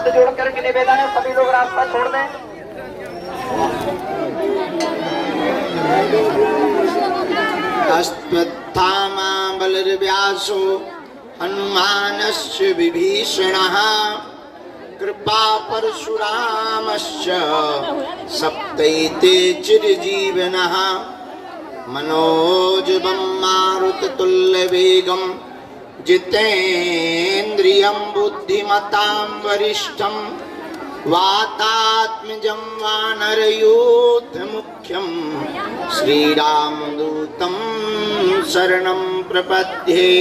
हाथ जोड़ करके निवेदन है, सभी लोग रास्ता छोड़ दें। अश्वत्थामा बलर्व्यासो हनुमानस्य विभीषणः कृपा परशुरामश्च सप्तैते चिरजीवनः मनोजवं मारुततुल्यवेगं जितेन्द्रियं बुद्धिमतां वरिष्ठं वातात्मजं वानरयूथमुख्यं श्रीरामदूतं शरणं प्रपद्ये।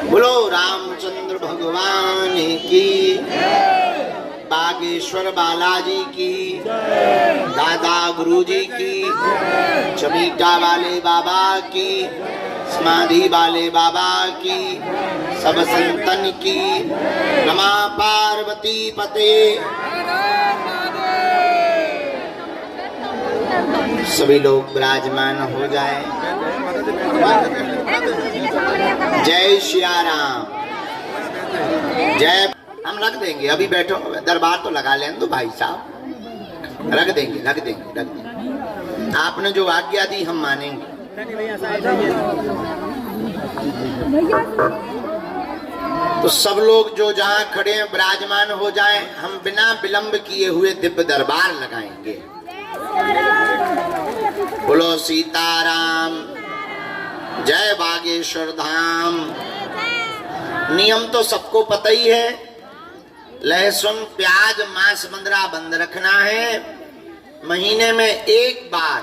बोलो रामचंद्र भगवान की, बागेश्वर बालाजी की, दादा गुरुजी की, चमीटा वाले बाबा की, समाधि वाले बाबा की, सब संतन की। नमा पार्वती पते। सभी लोग विराजमान हो जाएं। जय श्री राम। जय। हम रख देंगे, अभी बैठो, दरबार तो लगा लें तो भाई साहब, रख देंगे रख देंगे रख देंगे। आपने जो आज्ञा दी हम मानेंगे। तो सब लोग जो जहाँ खड़े हैं विराजमान हो जाएं। हम बिना विलंब किए हुए दिव्य दरबार लगाएंगे। बोलो सीताराम। जय बागेश्वर धाम। नियम तो सबको पता ही है, लहसुन प्याज मांस मंदरा बंद रखना है। महीने में एक बार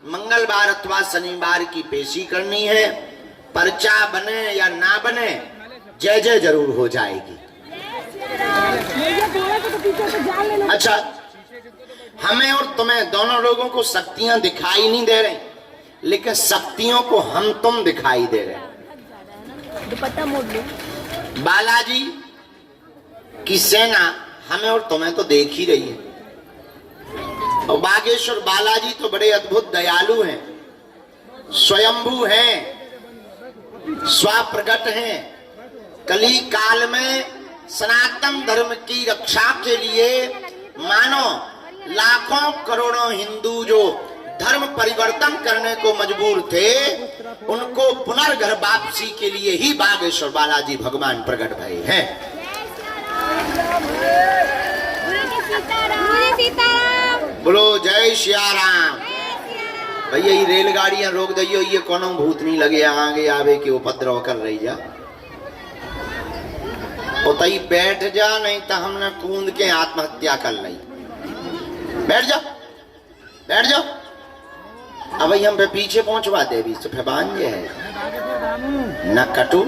मंगलवार अथवा शनिवार की पेशी करनी है। पर्चा बने या ना बने, जय जय जरूर हो जाएगी। अच्छा, हमें और तुम्हें दोनों लोगों को शक्तियां दिखाई नहीं दे रही, लेकिन शक्तियों को हम तुम दिखाई दे रहे। बालाजी की सेना हमें और तुम्हें तो देख ही रही है। और बागेश्वर बालाजी तो बड़े अद्भुत दयालु हैं, स्वयंभू हैं, स्वाप्रगट हैं। कली काल में सनातन धर्म की रक्षा के लिए मानो लाखों करोड़ों हिंदू जो धर्म परिवर्तन करने को मजबूर थे, उनको पुनर्घर वापसी के लिए ही बागेश्वर बालाजी भगवान प्रकट भए हैं। बोलो जय श्री राम। भैया ये रेलगाड़ियां रोक दियो, ये कोनो भूत नहीं लगे आगे आवे के उपद्रव कर रही जा। उतई बैठ जा, नहीं तो हमने कूद के आत्महत्या कर ली। बैठ जा बैठ जाओ। अब हम पे पीछे पहुंचवा दे भी सफेबान ये है न कटू।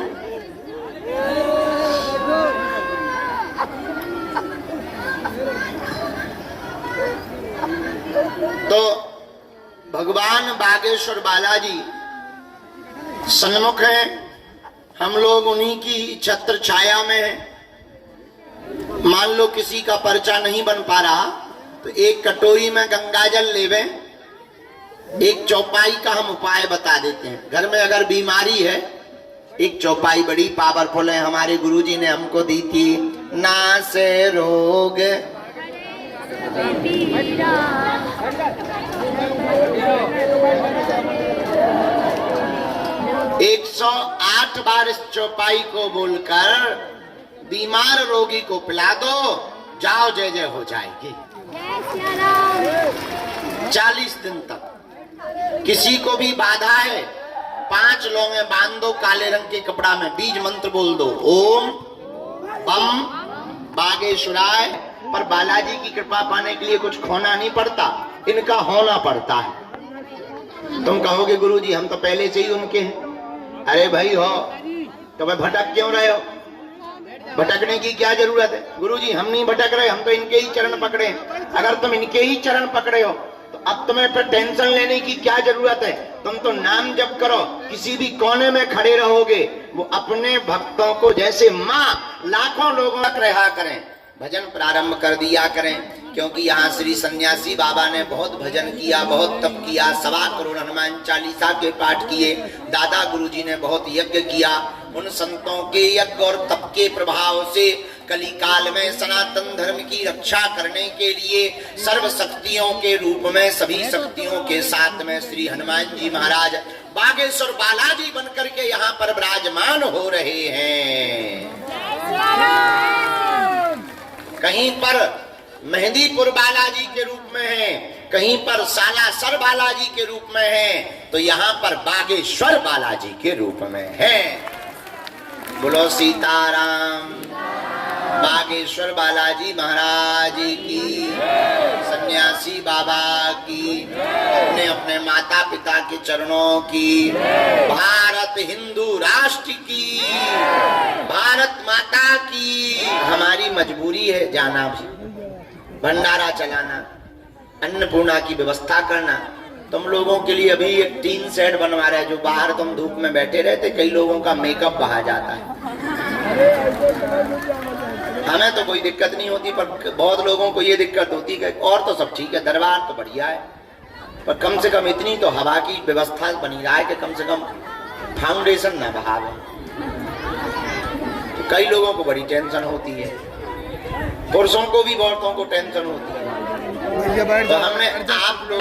तो भगवान बागेश्वर बालाजी सन्मुख हैं, हम लोग उन्हीं की छत्र छाया में हैं। मान लो किसी का पर्चा नहीं बन पा रहा तो एक कटोरी में गंगाजल लेवे, एक चौपाई का हम उपाय बता देते हैं। घर में अगर बीमारी है, एक चौपाई बड़ी पावरफुल है, हमारे गुरुजी ने हमको दी थी। नाश रोग 108 बार इस चौपाई को बोलकर बीमार रोगी को पिला दो, जाओ जय जय हो जाएगी। 40 दिन तक किसी को भी बाधा है, 5 लौंगे बांध दो काले रंग के कपड़ा में, बीज मंत्र बोल दो, ओम बम बागेश्वराय। पर बालाजी की कृपा पाने के लिए कुछ खोना नहीं पड़ता, इनका होना पड़ता है। तुम कहोगे गुरुजी हम तो पहले से ही उनके हैं। अरे भाई हो तो भाई भटक क्यों रहे हो? भटकने की क्या जरूरत है? गुरुजी हम नहीं भटक रहे, हम तो इनके ही चरण पकड़े हैं। अगर तुम इनके ही चरण पकड़े हो तो अब तुम्हें फिर टेंशन लेने की क्या जरूरत है? तुम तो नाम जप करो, किसी भी कोने में खड़े रहोगे, वो अपने भक्तों को जैसे माँ लाखों लोगों तक रहा करें, भजन प्रारंभ कर दिया करें। क्योंकि यहाँ श्री सन्यासी बाबा ने बहुत भजन किया, बहुत तप किया, 1.25 करोड़ हनुमान चालीसा के पाठ किए। दादा गुरुजी ने बहुत यज्ञ किया। उन संतों के यज्ञ और तप के प्रभाव से कली काल में सनातन धर्म की रक्षा करने के लिए सर्व शक्तियों के रूप में, सभी शक्तियों के साथ में श्री हनुमान जी महाराज बागेश्वर बालाजी बनकर के यहाँ पर विराजमान हो रहे हैं। कहीं पर मेहंदीपुर बालाजी के रूप में है, कहीं पर सालासर बालाजी के रूप में है, तो यहाँ पर बागेश्वर बालाजी के रूप में है। बोलो सीताराम। बागेश्वर बालाजी महाराज की, सन्यासी बाबा की, अपने अपने माता पिता के चरणों की, भारत हिंदू राष्ट्र की, भारत माता की। हमारी मजबूरी है जाना भी, भंडारा चलाना, अन्नपूर्णा की व्यवस्था करना। तुम लोगों के लिए अभी एक टीन सेट बनवा रहे हैं, जो बाहर तुम धूप में बैठे रहते, कई लोगों का मेकअप बहा जाता है। हमें तो कोई दिक्कत नहीं होती, पर बहुत लोगों को ये दिक्कत होती है। और तो सब ठीक है, दरबार तो बढ़िया है, पर कम से कम इतनी तो हवा की व्यवस्था बनी रहा है कि कम से कम फाउंडेशन ना बहावे। तो कई लोगों को बड़ी टेंशन होती है, पुरुषों को भी औरतों को टेंशन होती है। तो हमने आप लोग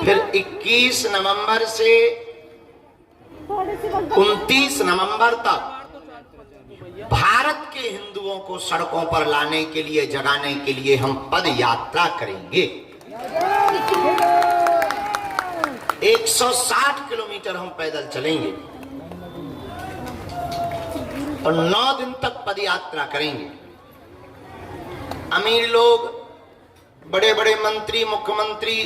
फिर 21 नवंबर से 29 नवंबर तक भारत के हिंदुओं को सड़कों पर लाने के लिए, जगाने के लिए हम पद यात्रा करेंगे। 160 किलोमीटर हम पैदल चलेंगे और 9 दिन तक पद यात्रा करेंगे। अमीर लोग, बड़े बड़े मंत्री, मुख्यमंत्री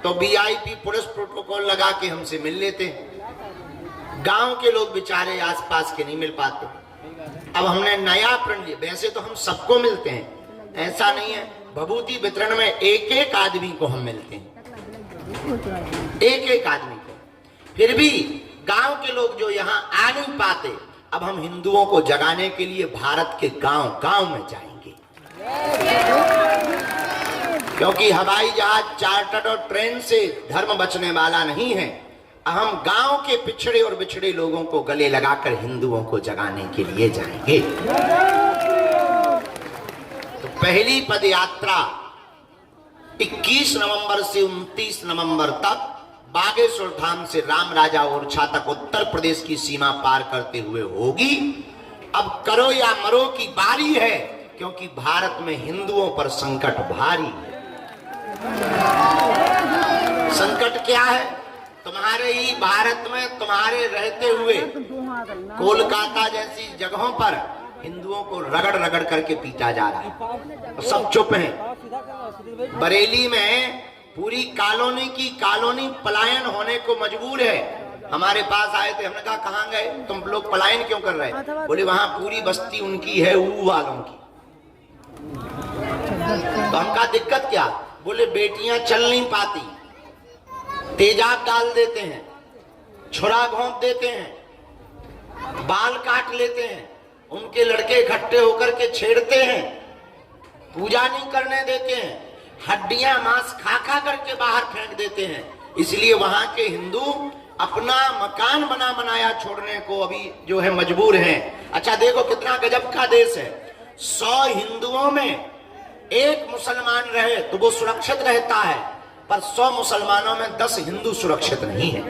तो वीआईपी पुलिस प्रोटोकॉल लगा के हमसे मिल लेते हैं। गांव के लोग बेचारे आसपास के नहीं मिल पाते। अब हमने नया प्रण लिया। वैसे तो हम सबको मिलते हैं, ऐसा नहीं है। भभूति वितरण में एक एक आदमी को हम मिलते हैं, एक एक आदमी को। फिर भी गांव के लोग जो यहाँ आ नहीं पाते, अब हम हिंदुओं को जगाने के लिए भारत के गांव गांव में जाएंगे। क्योंकि हवाई जहाज, चार्टर्ड और ट्रेन से धर्म बचने वाला नहीं है। हम गांव के पिछड़े और बिछड़े लोगों को गले लगाकर हिंदुओं को जगाने के लिए जाएंगे। तो पहली पद यात्रा 21 नवंबर से 29 नवंबर तक बागेश्वर धाम से राम राजा ओरछा तक उत्तर प्रदेश की सीमा पार करते हुए होगी। अब करो या मरो की बारी है, क्योंकि भारत में हिंदुओं पर संकट भारी है। संकट क्या है? तुम्हारे ही भारत में, तुम्हारे रहते हुए कोलकाता जैसी जगहों पर हिंदुओं को रगड़ रगड़ करके पीटा जा रहा है, तो सब चुप हैं। बरेली में पूरी कॉलोनी की कॉलोनी पलायन होने को मजबूर है। हमारे पास आए थे, हमने कहा कहाँ गए तुम लोग, पलायन क्यों कर रहे? बोले वहां पूरी बस्ती उनकी है, ऊ वालों की। तो हम कहा दिक्कत क्या? बोले बेटियां चल नहीं पाती, तेजाब डाल देते हैं, छुरा घोंप देते हैं, बाल काट लेते हैं, उनके लड़के इकट्ठे होकर के छेड़ते हैं, पूजा नहीं करने देते हैं, हड्डियां मांस खा खा करके बाहर फेंक देते हैं। इसलिए वहां के हिंदू अपना मकान बना बनाया छोड़ने को अभी जो है मजबूर हैं। अच्छा देखो कितना गजब का देश है। 100 हिंदुओं में एक मुसलमान रहे तो वो सुरक्षित रहता है, पर 100 मुसलमानों में 10 हिंदू सुरक्षित नहीं है।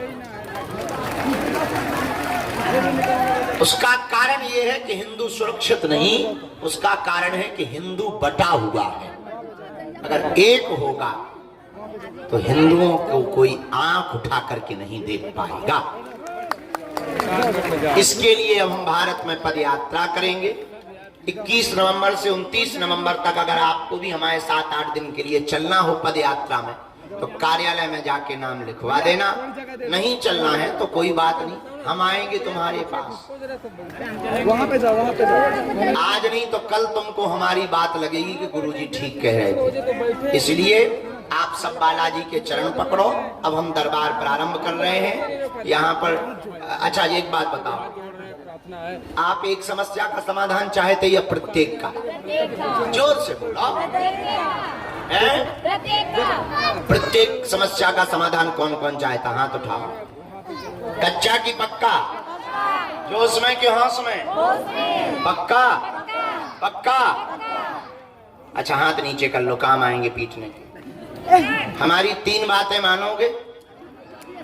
उसका कारण यह है कि हिंदू सुरक्षित नहीं, उसका कारण है कि हिंदू बटा हुआ है। अगर एक होगा तो हिंदुओं को कोई आंख उठा करके नहीं देख पाएगा। इसके लिए अब हम भारत में पद यात्रा करेंगे 21 नवंबर से 29 नवंबर तक। अगर आपको भी हमारे 7-8 दिन के लिए चलना हो पद यात्रा में, तो कार्यालय में जाके नाम लिखवा देना। नहीं चलना है तो कोई बात नहीं, हम आएंगे तुम्हारे पास। वहाँ पे जाओ, वहाँ पे जाओ। आज नहीं तो कल तुमको हमारी बात लगेगी कि गुरुजी ठीक कह रहे थे। इसलिए आप सब बालाजी के चरण पकड़ो। अब हम दरबार प्रारंभ कर रहे हैं यहाँ पर। अच्छा एक बात बताओ, आप एक समस्या का समाधान चाहते या प्रत्येक का? जोर से बोलो। प्रत्येक समस्या का समाधान कौन कौन चाहता? हाथ उठाओ। कच्चा की पक्का? जोश में कि होश में? पक्का। पक्का? अच्छा हाथ नीचे कर लो, काम आएंगे पीटने के। हमारी 3 बातें मानोगे?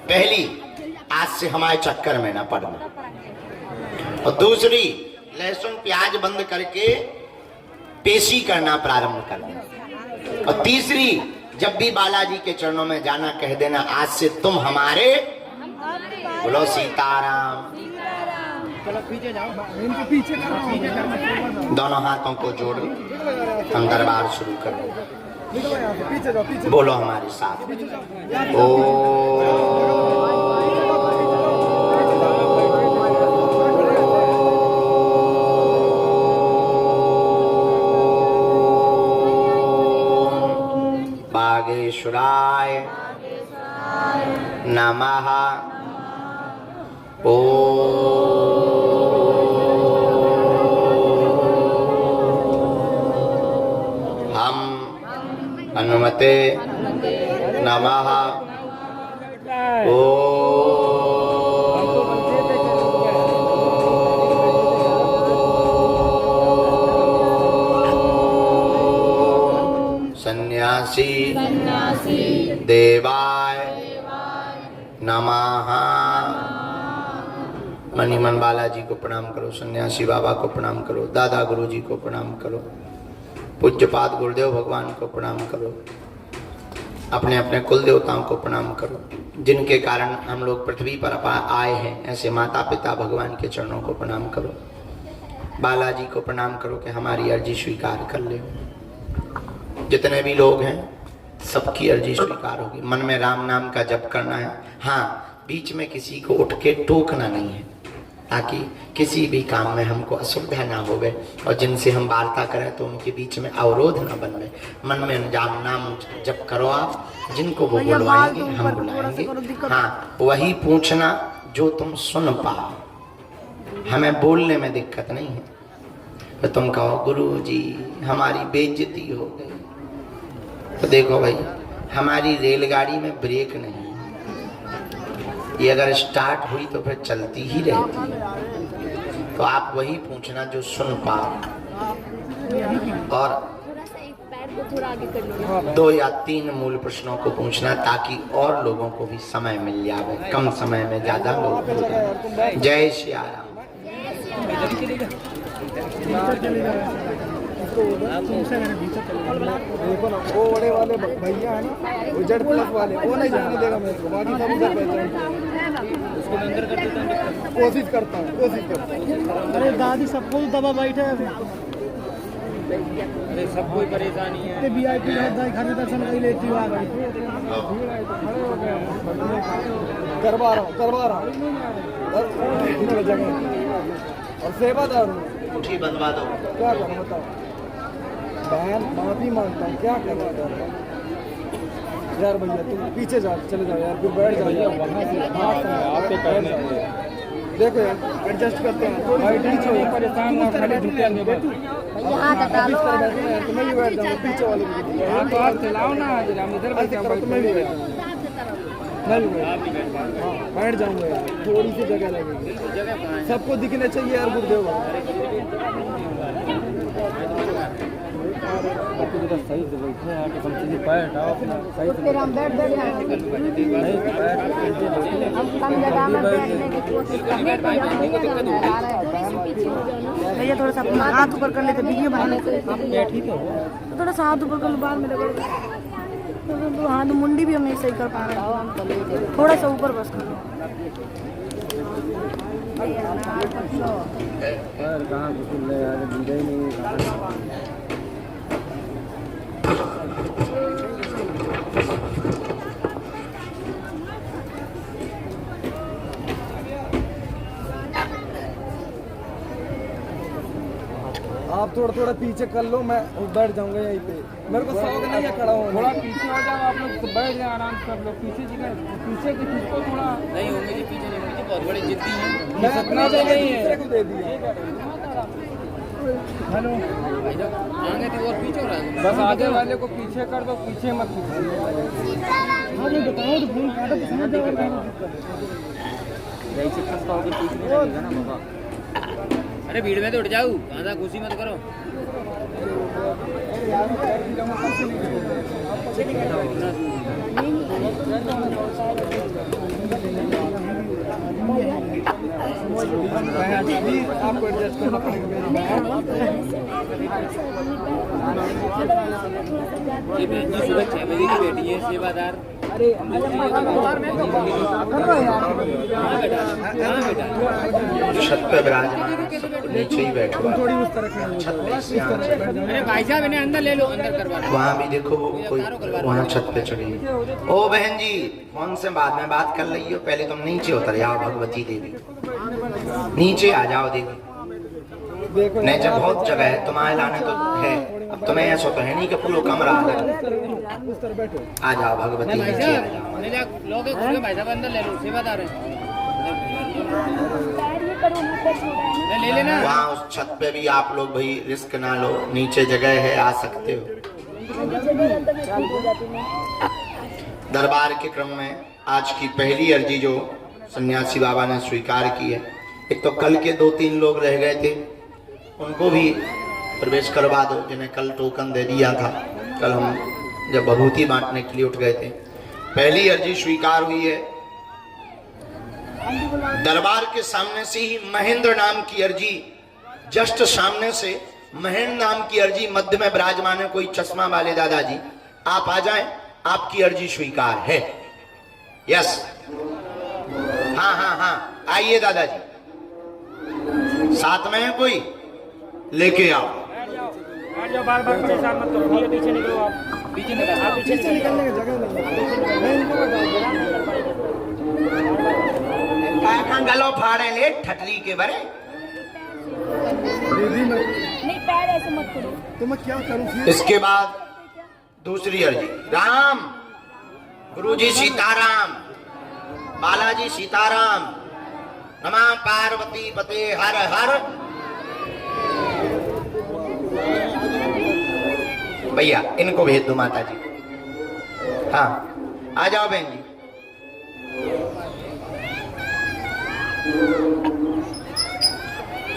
पहली, आज से हमारे चक्कर में ना पड़ना। और दूसरी, लहसुन प्याज बंद करके पेशी करना प्रारंभ करना। और तीसरी, जब भी बालाजी के चरणों में जाना कह देना आज से तुम हमारे। बोलो सीताराम। दोनों हाथों को जोड़ो, हम दरबार शुरू करो। बोलो हमारे साथ, बागेश्वराय नमः। हम हनुमते नमः। सन्यासी देवाय नमः। मणिमन बालाजी को प्रणाम करो, सन्यासी बाबा को प्रणाम करो, दादा गुरु जी को प्रणाम करो, पूज्यपाद गुरुदेव भगवान को प्रणाम करो, अपने अपने कुल देवताओं को प्रणाम करो, जिनके कारण हम लोग पृथ्वी पर आए हैं। ऐसे माता पिता भगवान के चरणों को प्रणाम करो, बालाजी को प्रणाम करो कि हमारी अर्जी स्वीकार कर ले। जितने भी लोग हैं सबकी अर्जी स्वीकार होगी। मन में राम नाम का जप करना है। हाँ, बीच में किसी को उठ के टोकना नहीं है, ताकि किसी भी काम में हमको असुविधा ना होवे, और जिनसे हम वार्ता करें तो उनके बीच में अवरोध ना बने। मन में राम नाम जप करो आप, जिनको वो बुलवाएंगे हम बुलाएंगे। हाँ, वही पूछना जो तुम सुन पाओ। हमें बोलने में दिक्कत नहीं है, तो तुम कहो गुरु जी हमारी बेइज्जती हो गई, तो देखो भाई हमारी रेलगाड़ी में ब्रेक नहीं है, ये अगर स्टार्ट हुई तो फिर चलती ही रहती है। तो आप वही पूछना जो सुन पाओ, और 2 या 3 मूल प्रश्नों को पूछना, ताकि और लोगों को भी समय मिल जाए, कम समय में ज्यादा लोग हो जाए। जय श्री राम। देखो ना, वो बड़े वाले भैया है ना, वो जेड प्लस वाले, वो नहीं जाने देगा मेरे को, बाकी सब इधर उसको अंदर कर देता हूं। कोशिश करता हूँ। अरे दादी सबको दबा बैठे हैं, अरे सब कोई परेशानी है। VIP घर दर्शन नहीं लेती हुआ करवा रहा हूँ और सेवादार हूँ। मुट्ठी बंधवा दो। क्या करूँ बताओ, बहन माफी मांगता हूँ, क्या करवा दो यार। भैया तुम पीछे जा, चले जाओ यार, फिर बैठ जाओ वहाँ से। देखो यार एडजस्ट करते हैं, परेशान ना खाली झुकेंगे बस। तुम्हें भी बैठ जाओ पीछे वाले तो आप चलाओ ना, इधर तुम्हें भी बैठ जाऊंगा यार, थोड़ी सी जगह लगेगी, सबको दिखने चाहिए यार गुरुदेव। सही से बैठे हैं, कम से कम पैर हटाओ अपना सही से। हम बैठ भैया थोड़ा सा अपना हाथ ऊपर कर लेते, वीडियो बनाने से ठीक है। थोड़ा सा हाथ ऊपर कर लो, बाद में लगा तो हाथ मुंडी भी हम नहीं सही कर पा रहे हैं, थोड़ा सा ऊपर बस करो। कहाँ आप थोड़ा थोड़ा पीछे कर लो, मैं बैठ जाऊंगा यहीं पे। मेरे को शौक नहीं है खड़ा होने। थोड़ा पीछे हो जाओ आप लोग, तो बैठ जाओ आराम से कर लो। पीछे के किसको थोड़ा नहीं होंगे जी, पीछे नहीं होंगे, बहुत बड़ी जिद्दी है। मैं अपना जगह ही है, को दे दिया। हेलो आगे तो और पीछे हो रहा है, बस आगे वाले को पीछे कर दो, पीछे मत आगे बताओ तो फोन काटो तो समझ जाओ। जैसे खस्ता होगी पीछे ना बाबा। अरे भीड़ में तो उठ जाऊ, आधा खुशी मत करो। आपको एडजस्ट करना पड़ेगा। ये बहन जी सुबह 6 बजे की बेटी है, सेवादार। छत पे विराजमान, नीचे ही बैठो। थोड़ी उस तरह अरे भाई साहब इन्हें अंदर ले लो, अंदर करवा लो। वहाँ भी देखो वो कोई वहाँ छत पे चढ़ी है। ओ बहन जी, फोन से बाद में बात कर रही हो, पहले तुम नीचे उतर जाओ भगवती देवी, नीचे आ जाओ देवी। नहीं जब बहुत जगह है, तुम्हारे लाने तो है, अब तुम्हें ऐसा तो है नहीं कि पूरा कमरा आ जाओ भगवती, नीचे आ जाओ। लोगे भाई साहब अंदर ले लो, सेवादार है। ले लेना। वहाँ उस छत पे भी आप लोग भाई रिस्क ना लो, नीचे जगह है, आ सकते हो। दरबार के क्रम में आज की पहली अर्जी जो सन्यासी बाबा ने स्वीकार की है, एक तो कल के 2-3 लोग रह गए थे, उनको भी प्रवेश करवा दो, जिन्हें कल टोकन दे दिया था। कल हम जब भभूति बांटने के लिए उठ गए थे, पहली अर्जी स्वीकार हुई है। दरबार के सामने से ही महेंद्र नाम की अर्जी, जस्ट सामने से महेंद्र नाम की अर्जी, मध्य में विराजमान है कोई चश्मा वाले दादाजी, आप आ जाएं, आपकी अर्जी स्वीकार है। यस, हाँ हाँ हाँ, आइए दादाजी, साथ में है कोई, लेके आओ। बार बार परेशान मत करो, पीछे निकलो आप, पीछे निकलो, आप पीछे निकलने की जगह नहीं। गलो फाड़े ले ठटली के बरे, नहीं पैर ऐसे मत करो। तो मैं क्या करूं? इसके बाद दूसरी अर्जी, राम गुरुजी सीताराम, बालाजी सीताराम, नमः पार्वती पते हर हर। भैया इनको भेज दो माता जी। हाँ आ जाओ बहन जी।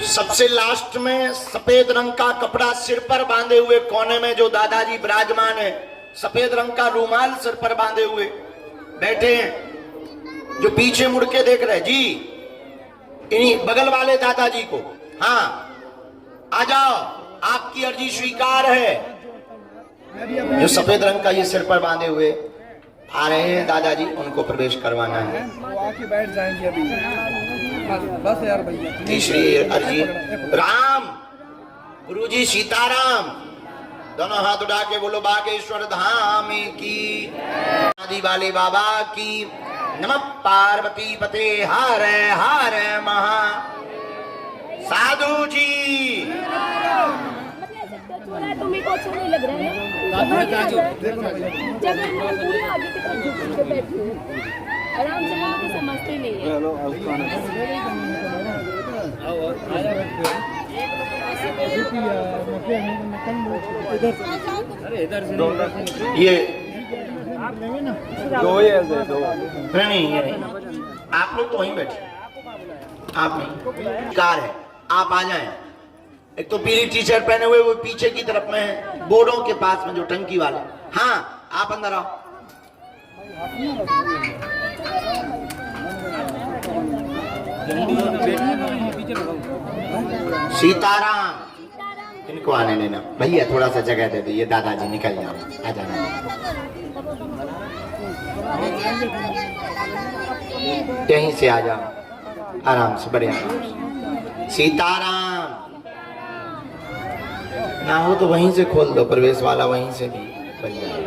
सबसे लास्ट में सफेद रंग का कपड़ा सिर पर बांधे हुए कोने में जो दादाजी विराजमान है, सफेद रंग का रूमाल सिर पर बांधे हुए बैठे हैं, जो पीछे मुड़ के देख रहे जी, इन्हीं बगल वाले दादाजी को। हाँ आ जाओ, आपकी अर्जी स्वीकार है। जो सफेद रंग का ये सिर पर बांधे हुए आ रहे हैं दादाजी, उनको प्रवेश करवाना है। वो आके बैठ जाएंगे अभी। बस यार भैया। तीसरी अर्जी, राम गुरुजी सीताराम, दोनों हाथ उठा के बोलो बागेश्वर धाम की, आदि वाले बाबा की, नमः पार्वती पते हर हर महा। साधु जी तो मेरे को अच्छा नहीं लग रहा है। जब मैं पूरे आगे की तरफ झुक के बैठी हूँ, आराम से मुझे समझते नहीं है। ये दो ही ऐसे दो। नहीं ये नहीं, आप लोग तो वहीं बैठे, आप नहीं, कार है, आप आ जाएं। एक तो पीली टी शर्ट पहने हुए वो पीछे की तरफ में है, बोर्डों के पास में जो टंकी वाला। हाँ आप अंदर आओ। सीताराम, इनको आने देना भैया, थोड़ा सा जगह दे दीजिए, दादाजी निकल जाओ, आ जाना। यहीं से आ जाओ, आराम से, बड़े आराम से। सीताराम ना हो तो वहीं से खोल दो, प्रवेश वाला वहीं से भी बन जाए।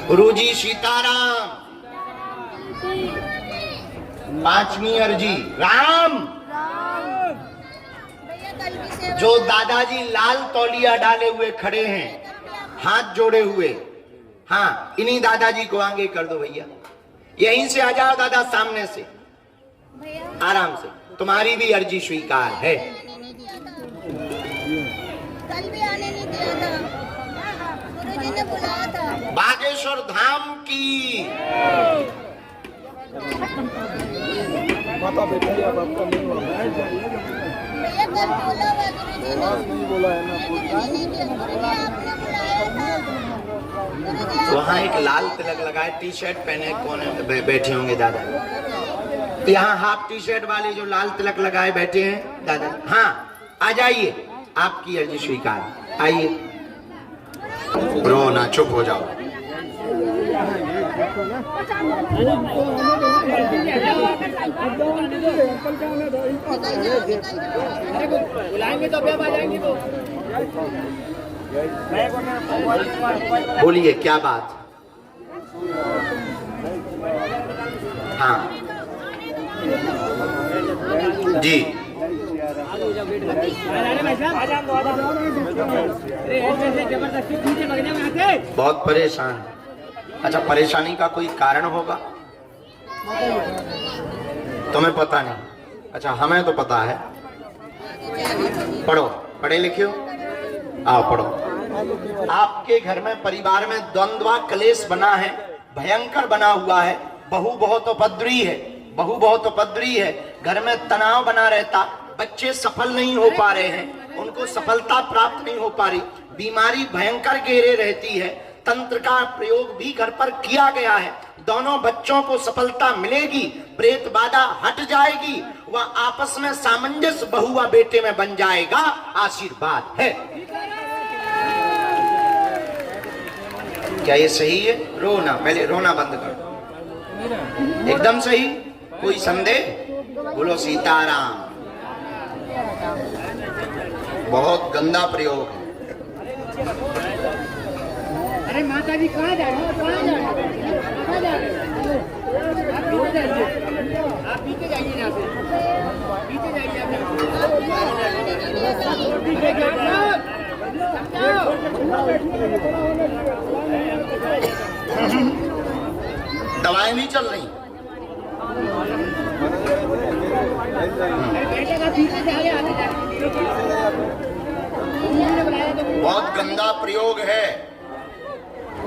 गुरुजी सीताराम। पांचवी अर्जी, राम जो दादाजी लाल तौलिया डाले हुए खड़े हैं, हाथ जोड़े हुए, हाँ इन्हीं दादाजी को आगे कर दो भैया। यहीं से आ जाओ दादा, सामने से आराम से। तुम्हारी भी अर्जी स्वीकार है। कल भी आने नहीं दिया था, गुरुजी ने बुलाया था। बागेश्वर धाम की, माता बेटा या बाप का नहीं बोला नहीं बोला है ना। वहाँ एक लाल तिलक लगाए, टी शर्ट पहने कोने बैठे होंगे दादा। यहाँ हाफ टी शर्ट वाले जो लाल तिलक लगाए बैठे हैं दादा, हाँ आ जाइए, आपकी अर्जी स्वीकार, आइए। रो ना, चुप हो जाओ। बुलाएंगे तो अब आ जाएंगे तो। बोलिए क्या बात। हाँ जी, बहुत परेशान। अच्छा, परेशानी का कोई कारण होगा? तुम्हें पता नहीं? अच्छा, हमें तो पता है। पढ़ो, पढ़े लिखे हो, आओ पढ़ो। आपके घर में, परिवार में द्वंद्व क्लेश बना है, भयंकर बना हुआ है। बहू बहुत उपद्रवी है, बहू बहुत उपद्रवी है। घर में तनाव बना रहता, बच्चे सफल नहीं हो पा रहे हैं, उनको सफलता प्राप्त नहीं हो पा रही, बीमारी भयंकर घेरे रहती है। तंत्र का प्रयोग भी घर पर किया गया है, दोनों बच्चों को सफलता मिलेगी, प्रेत बाधा हट जाएगी, वह आपस में सामंजस्य बहू व बेटे में बन जाएगा, आशीर्वाद है। क्या ये सही है? रोना, पहले रोना बंद कर। एकदम सही, कोई संदेह? बोलो सीताराम। बहुत गंदा प्रयोग है। अरे माता जी कहाँ जा रहे हो? कहाँ जा रहे हो? कहाँ जा रहे हो? आप पीछे जाइए यहाँ से, पीछे जाइए दवाएं नहीं चल रही। बहुत गंदा प्रयोग है,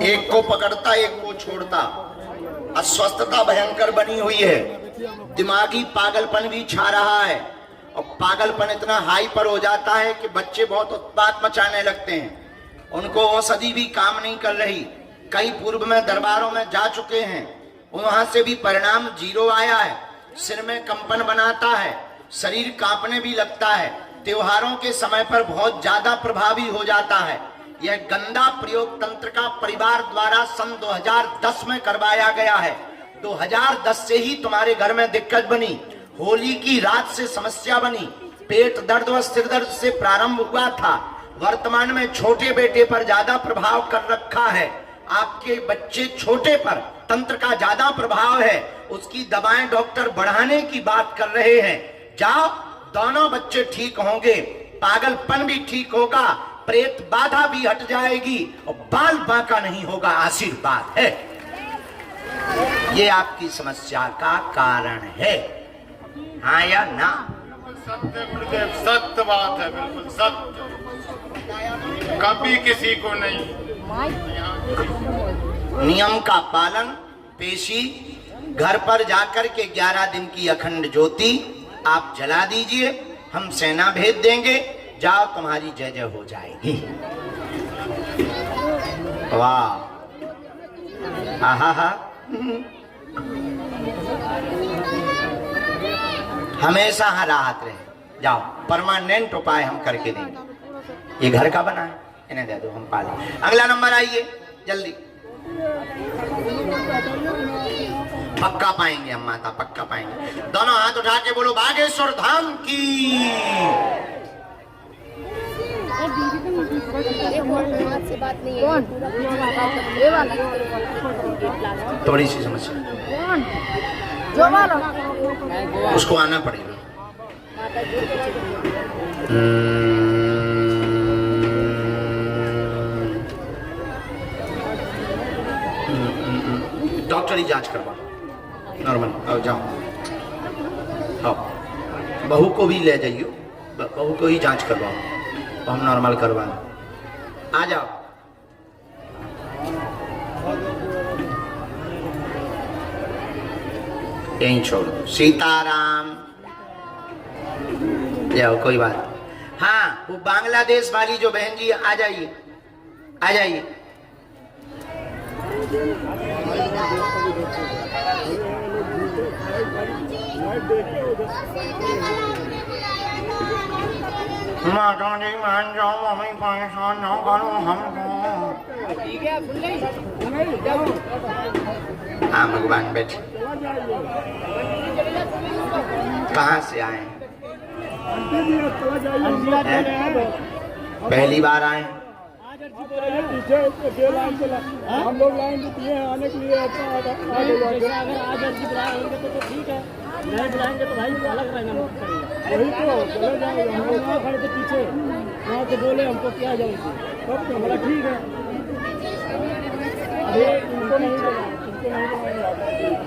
एक को पकड़ता एक को छोड़ता। अस्वस्थता भयंकर बनी हुई है, दिमागी पागलपन भी छा रहा है, और पागलपन इतना हाई पर हो जाता है कि बच्चे बहुत उत्पात मचाने लगते हैं, उनको औषधि भी काम नहीं कर रही। कई पूर्व में दरबारों में जा चुके हैं, वहां से भी परिणाम जीरो आया है। सिर में कंपन बनाता है, शरीर कांपने भी लगता है, त्योहारों के समय पर बहुत ज्यादा प्रभावी हो जाता है। यह गंदा प्रयोग तंत्र का परिवार द्वारा सन 2010 में करवाया गया है। 2010 से ही तुम्हारे घर में दिक्कत बनी, होली की रात से समस्या बनी, पेट दर्द व सिर दर्द से प्रारंभ हुआ था। वर्तमान में छोटे बेटे पर ज्यादा प्रभाव कर रखा है, आपके बच्चे छोटे पर तंत्र का ज्यादा प्रभाव है, उसकी दवाएं डॉक्टर बढ़ाने की बात कर रहे हैं। जाओ, दोनों बच्चे ठीक होंगे, पागलपन भी ठीक होगा, प्रेत बाधा भी हट जाएगी, और बाल बांका नहीं होगा, आशीर्वाद है। ये आपकी समस्या का कारण है, हाँ या ना? सत्य गुरुदेव, सत्य बात है, बिल्कुल सत्य। कभी किसी को नहीं। नियम का पालन, पेशी, घर पर जाकर के 11 दिन की अखंड ज्योति आप जला दीजिए, हम सेना भेज देंगे, जाओ, तुम्हारी जय जय हो जाएगी। वाह, हा हा। हमेशा राहत रहे, जाओ, परमानेंट उपाय हम करके देंगे। ये घर का बना है, इन्हें दे दो, हम पालें। अगला नंबर आइए जल्दी। पक्का पाएंगे हम माता, पक्का पाएंगे। दोनों हाथ उठा के बोलो बागेश्वर धाम की। से बात नहीं है, थोड़ी सी समस्या, उसको आना पड़ेगा। डॉक्टर ही जांच करवा, नॉर्मल। अब जाओ, आओ, बहू को भी ले जाइयो, बहू को ही जांच करवाओ, तो हम नॉर्मल करवा। आ जाओ। यहीं छोड़ दो। सीताराम। जाओ, कोई बात। हाँ, वो बांग्लादेश वाली जो बहन जी, आ जाइए, आ जाइए। माता जी मान जाओ, मम्मी परेशान ना करो हमको। हाँ भगवान, बैठे। कहाँ से आए? पहली बार आए? हम लोग लाइन दिए हैं आने के लिए। अच्छा, अगर आज अर्जी बुलाएंगे तो ठीक है, नहीं बुलाएंगे तो भाई अलग रहना पड़ेगा। वही तो चले जाएंगे। हम लोग वहाँ खड़े थे पीछे, वहाँ से बोले हमको क्या जाएगी, तब तो हमारा ठीक है। अरे इनको नहीं बोला, इनको नहीं बोला।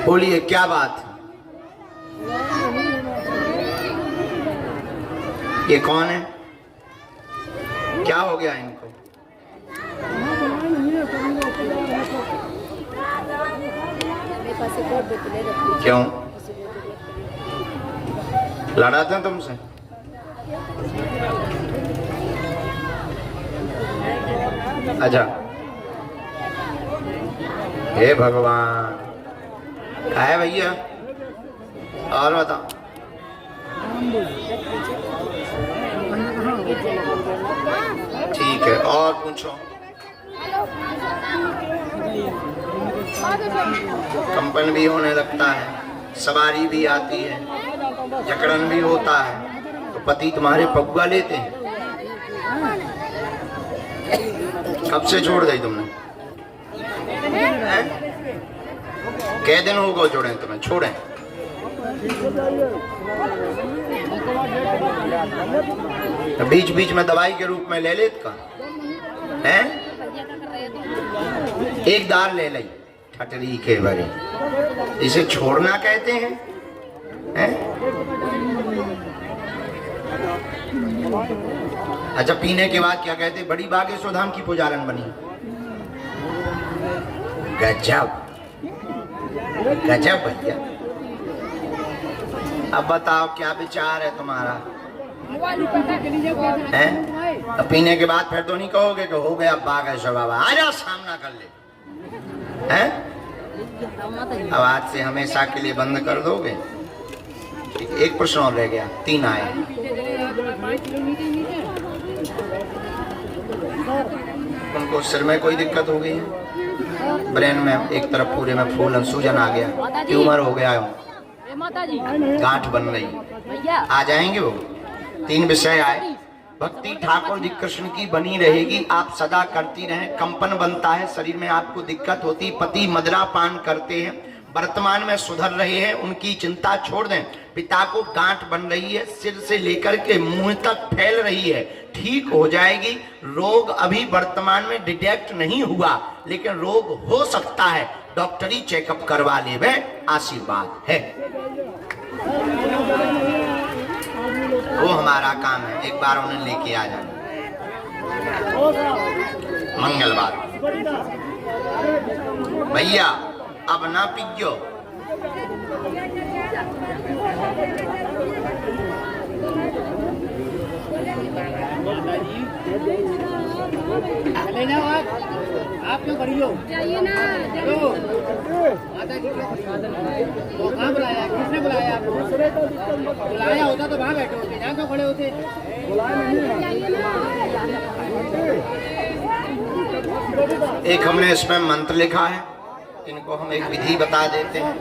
बोलिए, क्या बात? ये कौन है? क्या हो गया इनको? क्यों लड़ाते हैं तुमसे? अच्छा, हे भगवान, है भैया? और बताओ। ठीक है, और पूछो। कंपन भी होने लगता है, सवारी भी आती है, जकड़न भी होता है, तो पति तुम्हारे पगुआ लेते हैं। कब से छोड़ दी तुमने? कै दिन हो गए छोड़े तुम्हें? छोड़े बीच बीच में दवाई के रूप में ले लेत का है? एक दार ले ली ठटरी के बारे, इसे छोड़ना कहते हैं, हैं? अच्छा, पीने के बाद क्या कहते? बड़ी बागेश्वर धाम की पुजारन बनी। गजब गजब भैया। अब बताओ क्या विचार है तुम्हारा? हैं? अब पीने के बाद फिर तो नहीं कहोगे कि हो गया बागेश्वर बाबा, आ जाओ सामना कर ले, हैं? अब आज से हमेशा के लिए बंद कर दोगे? एक प्रश्न और रह गया, 3 आए। उनको सिर में कोई दिक्कत हो गई है? ब्रेन में एक तरफ पूरे में फूल सूजन आ गया, ट्यूमर हो गया, गांठ बन रही, आ जाएंगे वो। 3 विषय आए। भक्ति ठाकुर जी कृष्ण की बनी रहेगी, आप सदा करती रहें। कंपन बनता है शरीर में, आपको दिक्कत होती, पति मदिरा पान करते हैं, वर्तमान में सुधर रहे हैं, उनकी चिंता छोड़ दें। पिता को गांठ बन रही है, सिर से लेकर के मुंह तक फैल रही है, ठीक हो जाएगी। रोग अभी वर्तमान में डिटेक्ट नहीं हुआ, लेकिन रोग हो सकता है, डॉक्टरी चेकअप करवा ले, वे आशीर्वाद है। वो हमारा काम है, एक बार उन्हें लेके आ जाना। मंगलवार भैया अब ना पियो। चले जाओ आप क्यों खड़ी हो? जाइए ना, माता जी वो कहाँ बुलाया? किसने बुलाया आपको? बुलाया होता तो वहाँ बैठे होते, यहाँ क्यों खड़े होते? एक हमने इसमें मंत्र लिखा है, इनको हम एक विधि बता देते हैं।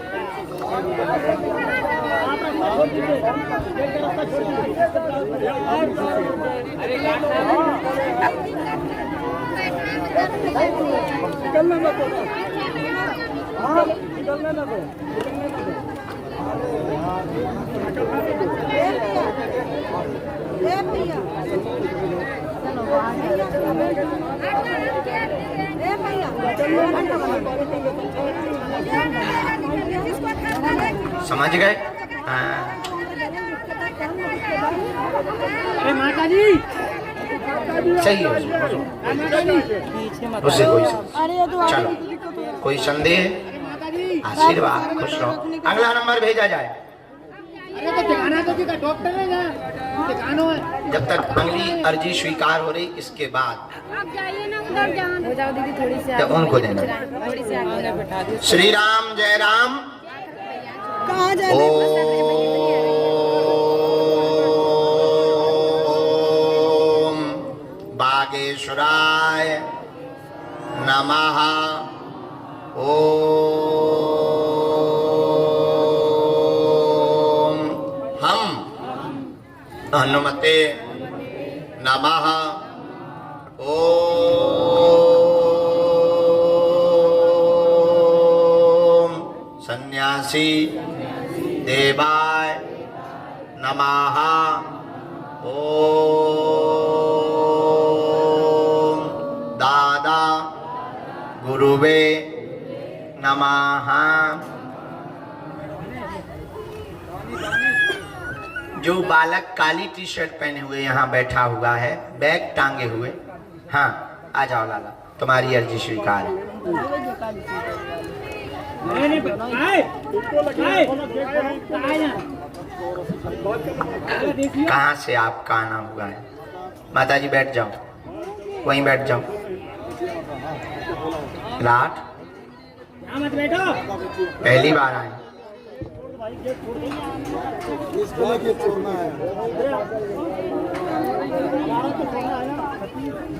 समझ गए? हाँ। अरे माता जी सही है उससे कोई चलो कोई संदेह? आशीर्वाद, खुश रहो। अगला नंबर भेजा जाए। अरे तो ठिकाना तो जी का डॉक्टर है ना, ठिकाना है। जब तक अगली अर्जी स्वीकार हो रही इसके बाद आप जाइए ना उधर जान हो जाओ दीदी थोड़ी सी जब उनको देना। थोड़ी सी आगे बैठा दो। श्री राम जय राम। कहाँ जाना ओम बागेश्वराय नमः। ओम हम हनुमते नमः। ओम सन्यासी देवाय नमः। ओम दादा गुरुवे नमः। जो बालक काली टी शर्ट पहने हुए यहाँ बैठा हुआ है, बैग टांगे हुए, हाँ आ जाओ लाला, तुम्हारी अर्जी स्वीकार है। कहाँ से आपका आना हुआ है? माता जी बैठ जाओ, वहीं बैठ जाओ। लाट मत बैठो। पहली बार आए।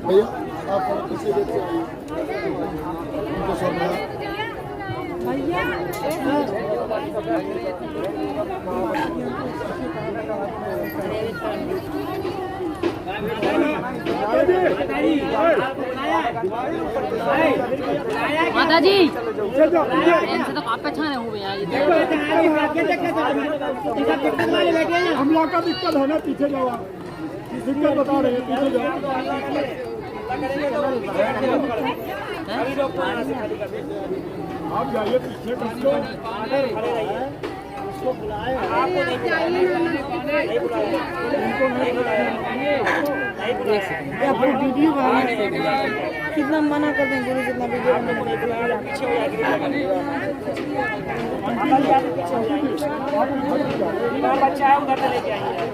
भैया आप किसी देख से आइए उनको सुनना माता जी इनसे तो आप पहचाने हुए हैं हम लोग का दिक्कत है ना, पीछे जाओ आप। दिक्कत बता रहे हैं, पीछे जाओ। आप जाइए पीछे उसको बुलाए। वीडियो कितना मना कर दें गुरु, जितना वीडियो बच्चा है उधर लेके आइए,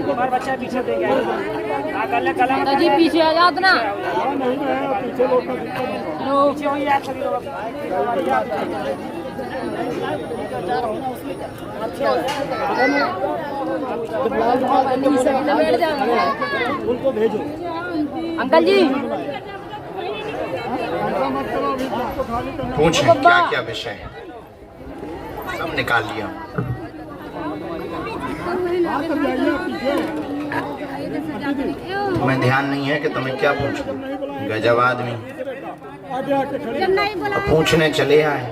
हमारा बच्चा पीछे लेके आइए। माता जी पीछे आ जाओ ना। नहीं पीछे लोग का दिक्कत है। पीछे होइए आप सभी लोग। उनको भेजो। अंकल जी पूछें क्या क्या विषय है, सब निकाल लिया। तुम्हें ध्यान नहीं है कि तुम्हें क्या पूछूं? गजब आदमी। अब पूछने चले आए।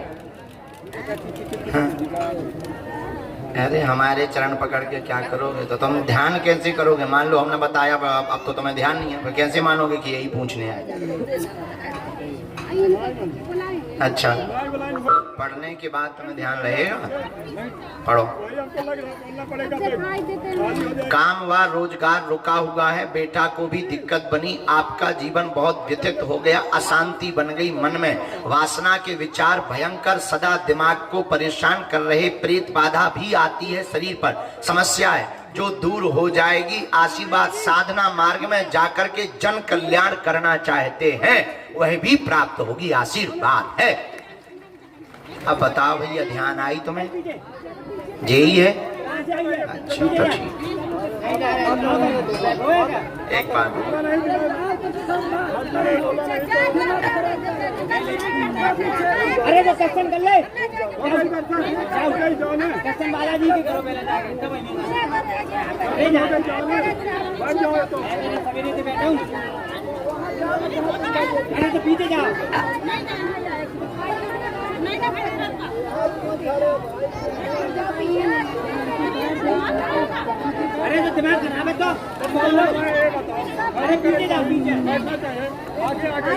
हाँ? अरे हमारे चरण पकड़ के क्या करोगे? तो तुम ध्यान कैसे करोगे? मान लो हमने बताया अब तो तुम्हें ध्यान नहीं है, फिर कैसे मानोगे कि यही पूछने आए? अच्छा, पढ़ने के बाद तुम्हें ध्यान रहेगा? पढ़ो। काम व रोजगार रुका हुआ है, बेटा को भी दिक्कत बनी, आपका जीवन बहुत व्यथित हो गया, अशांति बन गई मन में, वासना के विचार भयंकर सदा दिमाग को परेशान कर रहे, प्रेत बाधा भी आती है शरीर पर, समस्या है जो दूर हो जाएगी। आशीर्वाद साधना मार्ग में जाकर के जन कल्याण करना चाहते हैं, वह भी प्राप्त होगी, आशीर्वाद है। अब बताओ भैया, ध्यान आई तुम्हें? यही है? अच्छा तो ठीक। एक बार अरे तो दर्शन कर ले, दर्शन बालाजी के करो पहले जाके। सवेरे से बैठा हूँ। अरे तो पीछे जाओ। अरे तो दिमाग खराब है तो अरे पीछे जाओ पीछे आगे आगे